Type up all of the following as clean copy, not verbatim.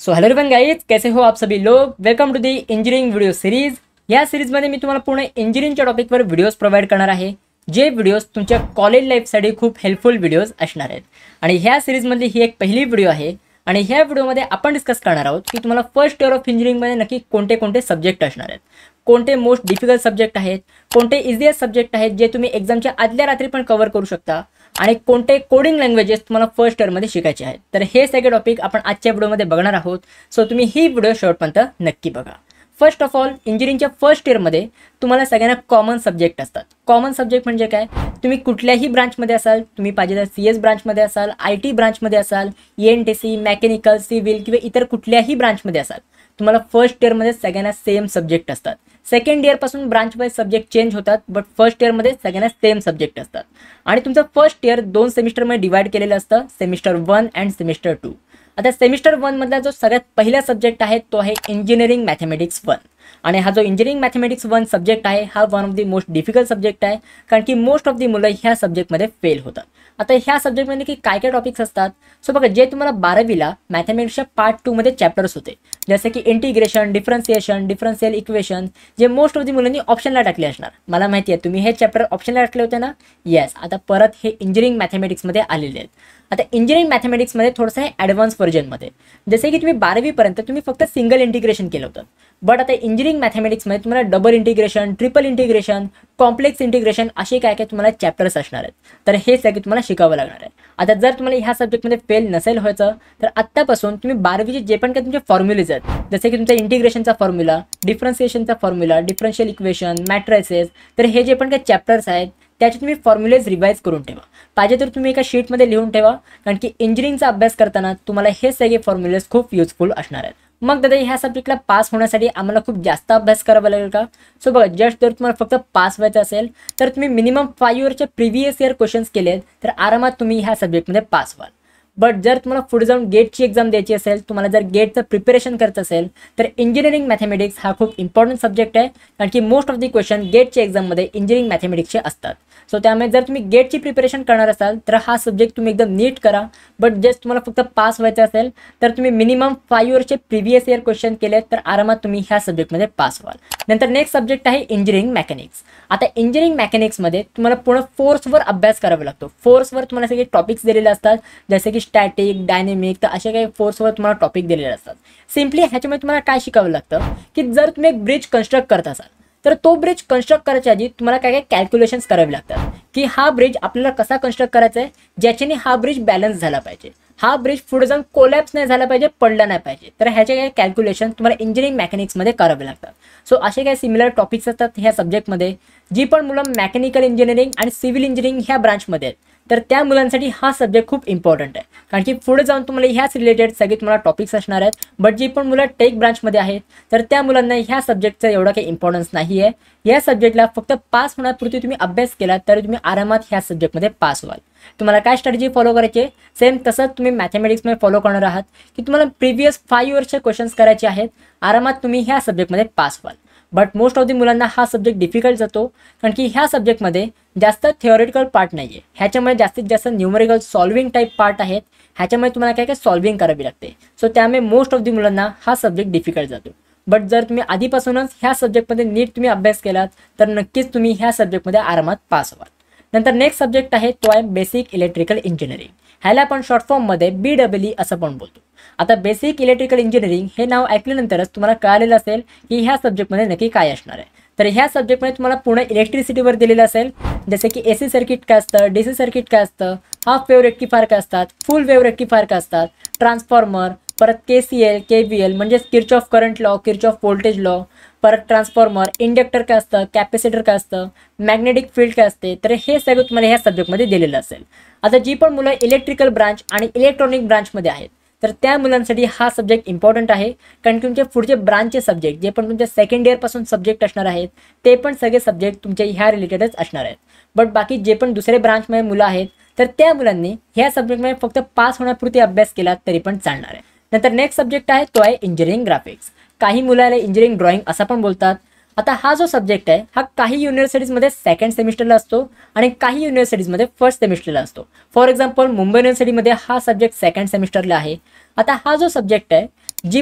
So hello everyone guys, कैसे हो आप सभी लोग। Welcome to the engineering video series. या सिरीजमध्ये मी तुम्हाला पूर्ण इंजिनिअरिंगच्या टॉपिकवर व्हिडिओज प्रोव्हाइड करणार आहे, जे व्हिडिओज तुमच्या कॉलेज लाईफसाठी खूप हेल्पफुल व्हिडिओज असणार आहेत। आणि ह्या सिरीजमधली ही एक पहिली व्हिडिओ आहे आणि ह्या व्हिडिओमध्ये आपण डिस्कस करणार आहोत की तुम्हाला फर्स्ट इयर ऑफ इंजिनिअरिंगमध्ये नक्की कोणते कोणते सब्जेक्ट असणार आहेत, कोणते मोस्ट डिफिकल्ट सब्जेक्ट आहेत, कोणते इझिएस्ट सब्जेक्ट आहेत जे तुम्ही एक्झामच्या आदल्या रात्री पण कव्हर करू शकता, आणि कोणते कोडिंग लँग्वेजेस तुम्हाला फर्स्ट इयरमध्ये शिकायचे आहेत। तर हे सगळे टॉपिक आपण आजच्या व्हिडिओमध्ये बघणार आहोत। सो तुम्ही ही व्हिडिओ शेवटपर्यंत नक्की बघा। फर्स्ट ऑफ ऑल, इंजिनिअरिंगच्या फर्स्ट इयरमध्ये तुम्हाला सगळ्यांना कॉमन सब्जेक्ट असतात। कॉमन सब्जेक्ट म्हणजे काय, तुम्ही कुठल्याही ब्रांचमध्ये असाल, तुम्ही पाहिजे तर CS ब्रांचमध्ये असाल, IT ब्रांचमध्ये असाल, ENTC, मेकॅनिकल, सिव्हिल किंवा इतर कुठल्याही ब्रांचमध्ये असाल, तुम्हाला फर्स्ट इयरमध्ये सगळ्यांना सेम सब्जेक्ट असतात। सेकंड इयरपासून ब्रांच वाईज सब्जेक्ट चेंज होतात, बट फर्स्ट इयरमध्ये सगळ्यांना सेम सब्जेक्ट असतात। आणि तुमचं फर्स्ट इयर 2 सेमिस्टरमध्ये डिवाइड केलेलं असतं, सेमिस्टर 1 अँड सेमिस्टर 2। आता सेमिस्टर 1 मधला जो सगळ्यात पहिला सब्जेक्ट आहे तो आहे इंजिनिअरिंग मॅथमॅटिक्स 1। आणि हा जो इंजिनिअरिंग मॅथमॅटिक्स 1 सब्जेक्ट आहे हा one of the most difficult subject आहे, कारण की मोस्ट ऑफ दी मुलं ह्या सब्जेक्टमध्ये फेल होतात। आता ह्या सब्जेक्टमध्ये की काय काय टॉपिक्स असतात, सो बघा, जे तुम्हाला 12वीला मॅथमॅटिक्सच्या पार्ट 2 मध्ये चॅप्टर्स होते, जसे की इंटिग्रेशन, डिफरन्सिएशन, डिफरन्शियल इक्वेशन, जे मोस्ट ऑफ दी मुलांनी ऑप्शनला टाकले असणार। मला माहिती आहे तुम्ही हे चॅप्टर ऑप्शनला टाकले होते ना, येस। आता परत हे इंजिनिअरिंग मॅथमॅटिक्समध्ये आलेले आहेत। आता इंजिनिअरिंग मॅथमॅटिक्समध्ये थोडंसं आहे ॲडव्हान्स व्हर्जनमध्ये, जसे की तुम्ही 12वीपर्यंत तुम्ही फक्त सिंगल इंटिग्रेशन केलं होतं, बट आता इंजिनिअरिंग मॅथमॅटिक्समध्ये तुम्हाला double integration, triple integration, complex integration असे काय काय तुम्हाला चॅप्टर्स असणार आहेत। तर हे सगळे तुम्हाला शिकावं लागणार आहे। आता जर तुम्हाला ह्या सब्जेक्टमध्ये फेल नसेल व्हायचं, तर आत्तापासून तुम्ही 12वीचे जे पण काही तुमचे फॉर्म्युलेज आहेत, जसे की तुमचा इंटिग्रेशनचा फॉर्म्युला, डिफरन्सिएशनचा फॉर्म्युला, डिफरन्शियल इक्वेशन, मॅट्रायसेस, तर हे जे पण काही चॅप्टर्स आहेत त्याचे तुम्ही फॉर्म्युलेज रिवाइज करून ठेवा। पाहिजे तर तुम्ही एका शीटमध्ये लिहून ठेवा, कारण की इंजिनिअरिंगचा अभ्यास करताना तुम्हाला हे सगळे फॉर्म्युलेज खूप युजफुल असणार आहेत। मग दादा, ह्या सब्जेक्टला पास होण्यासाठी आम्हाला खूप जास्त अभ्यास करावा लागेल का? सो बघा, जस्ट जर तुम्हाला फक्त पास व्हायचं असेल तर तुम्ही मिनिमम 5 इयरचे प्रिव्हियस इयर क्वेश्चन्स केलेत तर आरामात तुम्ही ह्या सब्जेक्टमध्ये पास व्हाल। बट जर तुम्हाला पुढे जाऊन गेटची एक्झाम द्यायची असेल, तुम्हाला जर गेटचं प्रिपरेशन करायचं असेल, तर इंजिनिअरिंग मॅथमॅटिक्स हा खूप इम्पॉर्टंट सब्जेक्ट आहे, कारण की मोस्ट ऑफ दी क्वेश्चन गेटच्या एक्झाममध्ये इंजिनिअरिंग मॅथमॅटिक्सचे असतात। सो त्यामुळे जर तुम्ही गेटची प्रिपरेशन करणार असाल तर हा सब्जेक्ट तुम्ही एकदम नीट करा। बट जस्ट तुम्हाला फक्त पास व्हायचं असेल तर तुम्ही मिनिमम 5 इयरचे प्रिव्हियस इयर क्वेश्चन केलेत तर आरामात तुम्ही ह्या सब्जेक्टमध्ये पास व्हाल। नंतर नेक्स्ट सब्जेक्ट आहे इंजिनिअरिंग मेकॅनिक्स। आता इंजिनिअरिंग मेकॅनिक्समध्ये तुम्हाला पूर्ण फोर्सवर अभ्यास करावा लागतो। फोर्सवर तुम्हाला सगळे टॉपिक्स दिलेले असतात, जसे की स्टॅटिक, डायनेमिक, तर असे काही फोर्सवर तुम्हाला टॉपिक दिलेले असतात। सिम्पली ह्याच्यामध्ये तुम्हाला काय शिकावं लागतं की जर तुम्ही एक ब्रिज कन्स्ट्रक्ट करत असाल तर तो ब्रिज कन्स्ट्रक्ट करायच्या आधी तुम्हाला काय काय कॅल्क्युलेशन्स करावे लागतात, की हा ब्रिज आपल्याला कसा कन्स्ट्रक्ट करायचा आहे ज्याच्याने हा ब्रिज बॅलन्स झाला पाहिजे, हा ब्रिज पुढे जाऊन कोलॅप्स नाही झाला पाहिजे, पडला नाही पाहिजे। तर ह्याचे काही कॅल्क्युलेशन तुम्हाला इंजिनिअरिंग मेकॅनिक्समध्ये करावे लागतात। सो असे काही सिमिलर टॉपिक्स असतात ह्या सब्जेक्टमध्ये। जी पण मुलं मेकॅनिकल इंजिनिअरिंग आणि सिव्हिल इंजिनिअरिंग ह्या ब्रांचमध्ये आहेत तर त्या मुलांसाठी हा सब्जेक्ट खूप इम्पॉर्टंट आहे, कारण की पुढे जाऊन तुम्हाला ह्याच रिलेटेड सगळे तुम्हाला टॉपिक्स असणार आहेत। बट जी पण मुलं टेक ब्रांचमध्ये आहेत तर त्या मुलांना ह्या सब्जेक्टचा एवढा काही इम्पॉर्टन्स नाही आहे। या सब्जेक्टला फक्त पास होण्यापुरती तुम्ही अभ्यास केला तर तुम्ही आरामात ह्या सब्जेक्टमध्ये पास व्हाल। तुम्हाला काय स्ट्रॅटेजी फॉलो करायची आहे, सेम तसंच तुम्ही मॅथमॅटिक्समध्ये फॉलो करणार आहात, की तुम्हाला प्रिव्हियस 5 इयर्सचे क्वेश्चन्स करायचे आहेत, आरामात तुम्ही ह्या सब्जेक्टमध्ये पास व्हाल। बट मोस्ट ऑफ दी मुलांना हा सब्जेक्ट डिफिकल्ट जातो, कारण की ह्या सब्जेक्टमध्ये जास्त थिओरिटिकल पार्ट नाही आहे, ह्याच्यामध्ये जास्तीत जास्त न्यूमेरिकल सॉल्विंग टाईप पार्ट आहेत, ह्याच्यामध्ये तुम्हाला काय काय सॉल्विंग करावी लागते। सो त्यामुळे मोस्ट ऑफ दी मुलांना हा सब्जेक्ट डिफिकल्ट जातो। बट जर तुम्ही आधीपासूनच ह्या सब्जेक्टमध्ये नीट तुम्ही अभ्यास केलात तर नक्कीच तुम्ही ह्या सब्जेक्टमध्ये आरामात पास व्हाल। नंतर नेक्स्ट सब्जेक्ट आहे तो आहे बेसिक इलेक्ट्रिकल इंजिनिअरिंग। ह्याला आपण शॉर्ट फॉर्ममध्ये BEE असं पण बोलतो। आता बेसिक इलेक्ट्रिकल इंजिनिअरिंग हे नाव ऐकल्यानंतरच तुम्हाला कळालेलं असेल की ह्या सब्जेक्टमध्ये नक्की काय असणार आहे। तर ह्या सब्जेक्टमध्ये तुम्हाला पूर्ण इलेक्ट्रिसिटीवर दिलेलं असेल, जसे की AC सर्किट काय असतं, DC सर्किट काय असतं, हाफ वेव्ह रेक्टिफायर काय असतात, फुल वेव्ह रेक्टिफायर काय असतात, ट्रान्सफॉर्मर, परत KCL, KVL म्हणजे Kirchhoff current law, Kirchhoff voltage law, परत ट्रान्सफॉर्मर, इंडक्टर काय असतं, कॅपॅसिटर काय असतं, मॅग्नेटिक फील्ड काय असते, तर हे सगळं तुम्हाला ह्या सब्जेक्टमध्ये दिलेलं असेल। आता जी पण मुलं इलेक्ट्रिकल ब्रांच आणि इलेक्ट्रॉनिक ब्रांचमध्ये आहेत तर त्या मुलांसाठी हा सब्जेक्ट इम्पॉर्टंट आहे, कारण की तुमचे पुढचे ब्रांचचे सब्जेक्ट जे पण तुमच्या सेकंड इयरपासून सब्जेक्ट असणार आहेत ते पण सगळे सब्जेक्ट तुमच्या ह्या रिलेटेडच असणार आहेत। बट बाकी जे पण दुसरे ब्रांचमध्ये मुलं आहेत तर त्या मुलांनी ह्या सब्जेक्टमध्ये फक्त पास होण्यापुरती अभ्यास केला तरी पण चालणार आहे। नंतर नेक्स्ट सब्जेक्ट आहे तो आहे इंजिनिअरिंग ग्राफिक्स। काही मुलाला इंजिनिअरिंग ड्रॉइंग असं पण बोलतात। आता हा जो सब्जेक्ट आहे हा काही युनिव्हर्सिटीजमध्ये सेकंड सेमिस्टरला असतो आणि काही युनिव्हर्सिटीजमध्ये फर्स्ट सेमिस्टरला असतो। फॉर एक्झाम्पल मुंबई युनिव्हर्सिटीमध्ये हा सब्जेक्ट सेकंड सेमिस्टरला आहे। आता हा जो सब्जेक्ट आहे जी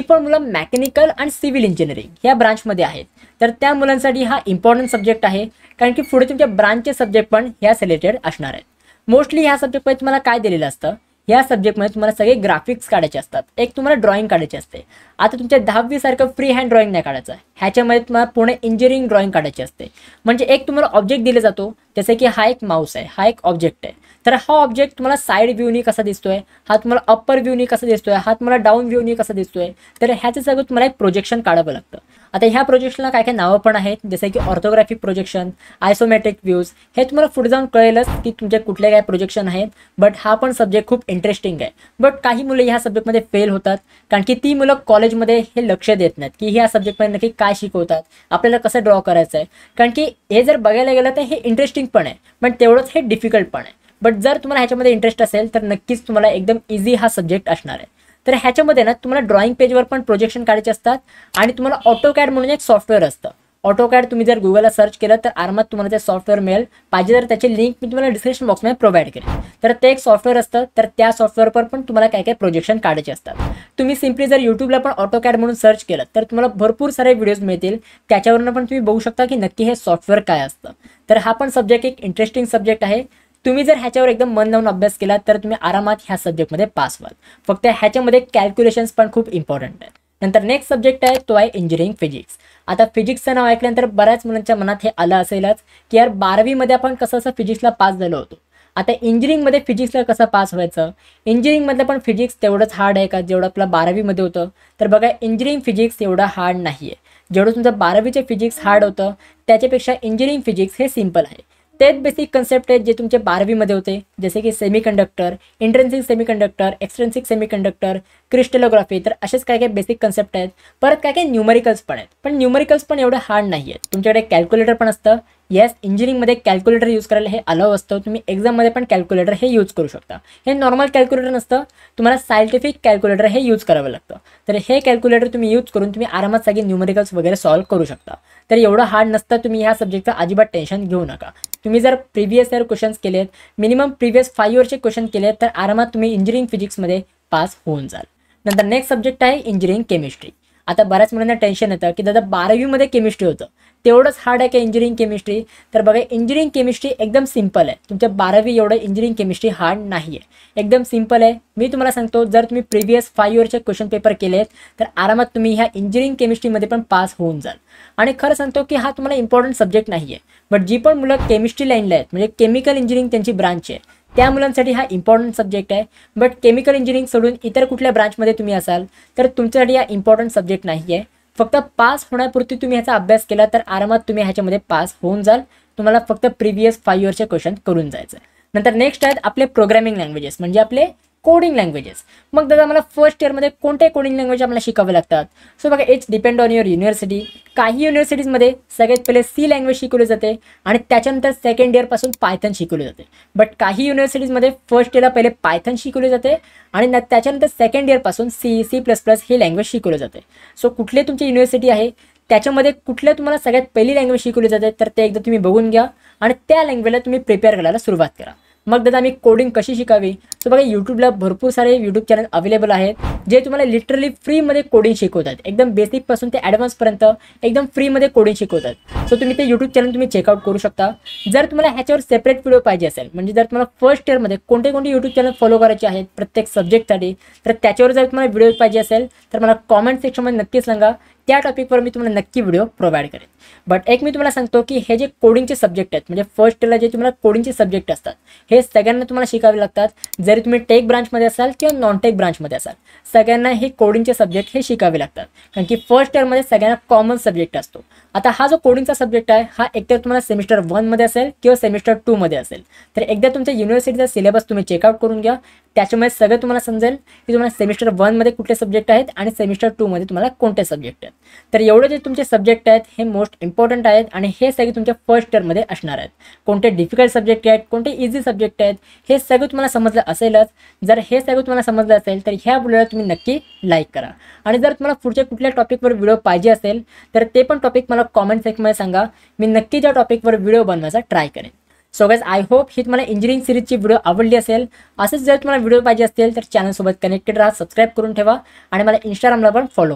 पण मुलं मेकॅनिकल आणि सिव्हिल इंजिनिअरिंग ह्या ब्रांचमध्ये आहेत तर त्या मुलांसाठी हा इम्पॉर्टंट सब्जेक्ट आहे, कारण की पुढे तुमच्या ब्रांचचे सब्जेक्ट पण ह्या रिलेटेड असणार आहेत. मोस्टली ह्या सब्जेक्टमध्ये तुम्हाला काय दिलेलं असतं, ह्या सब्जेक्टमध्ये तुम्हाला सगळे ग्राफिक्स काढायचे असतात, एक तुम्हाला ड्रॉइंग काढायची असते. आता तुमच्या 10वी सारखं फ्री हँड ड्रॉइंग नाही काढायचं, ह्याच्यामध्ये तुम्हाला पूर्ण इंजिनिअरिंग ड्रॉइंग काढायची असते. म्हणजे एक तुम्हाला ऑब्जेक्ट दिला जातो, जसे की हा एक माऊस आहे, हा एक ऑब्जेक्ट आहे. तर हा ऑब्जेक्ट तुम्हाला साईड व्ह्यूनी कसा दिसतोय, हा तुम्हाला अप्पर व्ह्यूनी कसा दिसतोय, हा तुम्हाला डाऊन व्ह्यूनी कसा दिसतोय, तर ह्याचं सगळं तुम्हाला एक प्रोजेक्शन काढावं लागतं. आता ह्या प्रोजेक्शनला काय काय नावं पण आहेत, जसे की ऑर्थोग्राफिक प्रोजेक्शन, आयसोमेट्रिक व्ह्यूज. हे तुम्हाला पुढे जाऊन कळेलच की तुमचे कुठले काय प्रोजेक्शन आहेत. बट हा पण सब्जेक्ट खूप इंटरेस्टिंग आहे. बट काही मुलं ह्या सब्जेक्टमध्ये फेल होतात, कारण की ती मुलं कॉलेजमध्ये हे लक्ष देत नाहीत की ह्या सब्जेक्टमध्ये नक्की काय शिकवतात, आपल्याला कसं ड्रॉ करायचं आहे. कारण की हे जर बघायला गेलं तर हे इंटरेस्टिंग पण आहे, पण तेवढंच हे डिफिकल्ट पण आहे. बट जर तुम्हाला ह्याच्यामध्ये इंटरेस्ट असेल तर नक्कीच तुम्हाला एकदम इझी हा सब्जेक्ट असणार आहे. तर ह्याच्यामध्ये ना तुम्हाला ड्रॉइंग पेजवर पण प्रोजेक्शन काढायचे असतात आणि तुम्हाला ऑटोकॅड म्हणून एक सॉफ्टवेअर असतं. ऑटोकॅड तुम्ही जर गुगलला सर्च केलं तर आरामात तुम्हाला ते सॉफ्टवेअर मिळेल. पाहिजे तर त्याची लिंक मी तुम्हाला डिस्क्रिप्शन बॉक्समध्ये प्रोव्हाइड करेन. तर ते एक सॉफ्टवेअर असतं, तर त्या सॉफ्टवेअरवर पण तुम्हाला काय काय प्रोजेक्शन काढायचे असतात. तुम्ही सिम्पली जर यूट्यूबला पण ऑटोकॅड म्हणून सर्च केलं तर तुम्हाला भरपूर सारे व्हिडिओज मिळतील, त्याच्यावरून पण तुम्ही बघू शकता की नक्की हे सॉफ्टवेअर काय असतं. तर हा पण सब्जेक्ट एक इंटरेस्टिंग सब्जेक्ट आहे. तुम्ही जर ह्याच्यावर एकदम मन लावून अभ्यास केला तर तुम्ही आरामात ह्या सब्जेक्टमध्ये पास व्हाल. फक्त ह्याच्यामध्ये कॅल्क्युलेशन्स पण खूप इम्पॉर्टंट आहेत. नंतर नेक्स्ट सब्जेक्ट आहे तो आहे इंजिनिअरिंग फिजिक्स. आता फिजिक्सचं नाव ऐकल्यानंतर बऱ्याच मुलांच्या मनात हे आलं असेलच की यार 12वीमध्ये आपण कसं असं फिजिक्सला पास झालो होतो, आता इंजिनिअरिंगमध्ये फिजिक्सला कसं पास व्हायचं. इंजिनिअरिंगमधलं पण फिजिक्स तेवढंच हार्ड आहे का जेवढं आपलं 12वीमध्ये होतं. तर बघा इंजिनिअरिंग फिजिक्स एवढं हार्ड नाही आहे. जेवढं तुमचं 12वीचे फिजिक्स हार्ड होतं त्याच्यापेक्षा इंजिनिअरिंग फिजिक्स हे सिम्पल आहे. तेच बेसिक कन्सेप्ट आहेत जे तुमचे 12वीमध्ये होते, जसे की semiconductor, intrinsic semiconductor, extrinsic semiconductor, crystallography. तर असेच काय काय बेसिक कन्सेप्ट आहेत. परत काय काय न्यूमरिकल्स पण आहेत, पण न्यूमरिकल्स पण एवढं हार्ड नाही आहेत. तुमच्याकडे कॅल्क्युलेटर पण असतं. येस, इंजिनिअरिंगमध्ये कॅल्क्युलेटर यूज करायला हे अलाव असतं. तुम्ही एक्झाममध्ये पण कॅल्क्युलेटर हे यूज करू शकता. हे नॉर्मल कॅल्क्युलेटर नसतं, तुम्हाला सायंटिफिक कॅल्क्युलेटर हे यूज करावं लागतं. तर हे कॅल्क्युलेटर तुम्ही यूज करून तुम्ही आरामात सगळे न्यूमरिकल्स वगैरे सॉल्व्ह करू शकता. तर एवढं हार्ड नसतं, तुम्ही ह्या सब्जेक्टचं अजिबात टेन्शन घेऊ नका. तुम्ही जर प्रिव्हियस इयर क्वेश्चन्स केलेत, मिनिमम प्रिव्हियस 5 इयरचे क्वेश्चन केलेत, तर आरामात तुम्ही इंजिनिअरिंग फिजिक्समध्ये पास होऊन जाल. नंतर नेक्स्ट सब्जेक्ट आहे इंजिनिअरिंग केमिस्ट्री. आता बऱ्याच मुलांना टेन्शन येतं की दादा 12वीमध्ये केमिस्ट्री होतं, तेवढंच हार्ड आहे का इंजिनिअरिंग केमिस्ट्री. तर बघा इंजिनिअरिंग केमिस्ट्री एकदम सिम्पल आहे. तुमच्या 12वी एवढं इंजिनिअरिंग केमिस्ट्री हार्ड नाही आहे, एकदम सिम्पल आहे. मी तुम्हाला सांगतो, जर तुम्ही प्रिव्हियस 5 इयरचे क्वेश्चन पेपर केलेत तर आरामात तुम्ही ह्या इंजिनिअरिंग केमिस्ट्रीमध्ये पण पास होऊन जाल. आणि खरं सांगतो की हा तुम्हाला इम्पॉर्टंट सब्जेक्ट नाही आहे, बट जी पण मुलं केमिस्ट्री लाईनला आहेत, म्हणजे केमिकल इंजिनिअरिंग त्यांची ब्रांच आहे, त्या मुलांसाठी हा इम्पॉर्टंट सब्जेक्ट आहे. बट केमिकल इंजिनिअरिंग सोडून इतर कुठल्या ब्रांचमध्ये तुम्ही असाल तर तुमच्यासाठी हा इम्पॉर्टंट सब्जेक्ट नाही आहे. फक्त पास होण्यापुरती तुम्ही ह्याचा अभ्यास केला तर आरामात तुम्ही ह्याच्यामध्ये पास होऊन जाल. तुम्हाला फक्त प्रिव्हियस 5 इयरचे क्वेश्चन करून जायचं. नंतर नेक्स्ट आहेत आपले प्रोग्रामिंग लँग्वेजेस, म्हणजे आपले कोडिंग लँग्वेजेस. मग दादा मला फर्स्ट इयरमध्ये कोणते कोडिंग लँग्वेज आम्हाला शिकावे लागतात. सो बघा it's depend on your university. काही युनिव्हर्सिटीजमध्ये सगळ्यात पहिले सी लँग्वेज शिकवली जाते आणि त्याच्यानंतर सेकंड इयरपासून पायथन शिकवली जाते. बट काही युनिव्हर्सिटीजमध्ये फर्स्ट इयरला पहिले पायथन शिकवले जाते आणि त्याच्यानंतर सेकंड इयरपासून C++ ही लँग्वेज शिकवली जाते. सो कुठले तुमची युनिव्हर्सिटी आहे त्याच्यामध्ये कुठल्या तुम्हाला सगळ्यात पहिली लँग्वेज शिकवली जाते तर ते एकदा तुम्ही बघून घ्या आणि त्या लँग्वेजला तुम्ही प्रिपेअर करायला सुरुवात करा. मग दादा मी कोडिंग कशी शिकावी. सो बघा यूट्यूबला भरपूर सारे यूट्यूब चॅनल अवेलेबल आहेत जे तुम्हाला लिटरली फ्रीमध्ये कोडिंग शिकवतात. एकदम बेसिकपासून ते ॲडव्हान्सपर्यंत एकदम फ्रीमध्ये कोडिंग शिकवतात. सो तुम्ही ते यूट्यूब चॅनल तुम्ही चेकआउट करू शकता. जर तुम्हाला ह्याच्यावर सेपरेट व्हिडिओ पाहिजे असेल, म्हणजे जर तुम्हाला फर्स्ट इयरमध्ये कोणते कोणते यूट्यूब चॅनल फॉलो करायचे आहेत प्रत्येक सब्जेक्टसाठी, तर त्याच्यावर जर तुम्हाला व्हिडिओ पाहिजे असेल तर मला कॉमेंट सेक्शनमध्ये नक्की सांगा. त्या टॉपिकवर मी तुम्हाला नक्की व्हिडिओ प्रोव्हाइड करेन. बट एक मी तुम्हाला सांगतो की हे जे कोडिंगचे सब्जेक्ट आहेत, म्हणजे फर्स्ट इयरला जे तुम्हाला कोडिंगचे सब्जेक्ट असतात हे सगळ्यांना तुम्हाला शिकावे लागतात. जरी तुम्ही टेक ब्रांचमध्ये असाल किंवा नॉन टेक ब्रांचमध्ये असाल, सगळ्यांना हे कोडिंगचे सब्जेक्ट हे शिकावे लागतात, कारण की फर्स्ट इयरमध्ये सगळ्यांना कॉमन सब्जेक्ट असतो. आता हा जो कोडिंगचा सब्जेक्ट आहे हा एकतर तुम्हाला सेमिस्टर 1मध्ये असेल किंवा सेमिस्टर 2मध्ये असेल. तर एकदा तुमच्या युनिव्हर्सिटीचा सिलेबस तुम्ही चेकआउट करून घ्या, त्याच्यामुळे सगळं तुम्हाला समजेल की तुम्हाला सेमिस्टर 1मध्ये कुठले सब्जेक्ट आहेत आणि सेमिस्टर 2मध्ये तुम्हाला कोणते सब्जेक्ट आहेत. तर एवढे जे तुमचे सब्जेक्ट आहेत हे मोस्ट इम्पॉर्टंट आहेत आणि हे सगळे तुमच्या फर्स्ट इयरमध्ये असणार आहेत. कोणते डिफिकल्ट सब्जेक्ट आहेत, कोणते इझी सब्जेक्ट आहेत, हे सगळं तुम्हाला समजलं असेलच. जर हे सगळं तुम्हाला समजलं असेल तर ह्या व्हिडिओला तुम्ही नक्की लाईक करा. आणि जर तुम्हाला पुढच्या कुठल्या टॉपिकवर व्हिडिओ पाहिजे असेल तर ते पण टॉपिक मला कॉमेंट सेक्शनमध्ये सांगा. मी नक्की त्या टॉपिकवर व्हिडिओ बनवायचा ट्राय करेन. सो गाइस आय होप ही तुम्हाला इंजिनिअरिंग सिरीजची व्हिडिओ आवडली असेल. असंच जर तुम्हाला व्हिडिओ पाहिजे असतील तर चॅनलसोबत कनेक्टेड राहा, सबस्क्राईब करून ठेवा आणि मला इंस्टाग्रामला पण फॉलो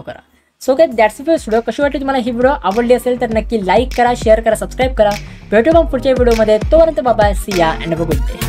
करा. So guys that's it video. कशी वाटली तुम्हाला ही व्हिडिओ आवडली असेल तर नक्की लाईक करा, शेअर करा, सबस्क्राईब करा. भेटू मग पुढच्या व्हिडिओमध्ये. तोपर्यंत बाय बाय, सी या and have a good day.